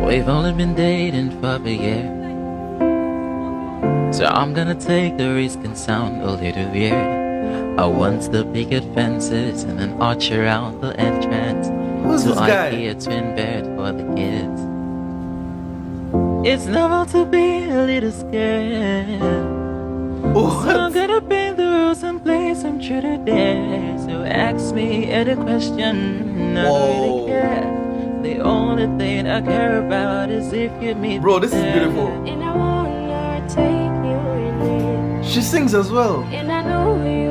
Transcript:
We've only been dating for a year, so I'm gonna take the risk and sound a little weird. I want the picket fences and an arch around the entrance. Who's to this guy? IKEA twin bed for the kids. It's normal to be a little scared. So I'm gonna bend the rules and play some truth or dare. So ask me any question, I don't really care. The only thing I care about is if you meet Bro, this is there. beautiful. And I wanna take you in it. She sings as well. And I know you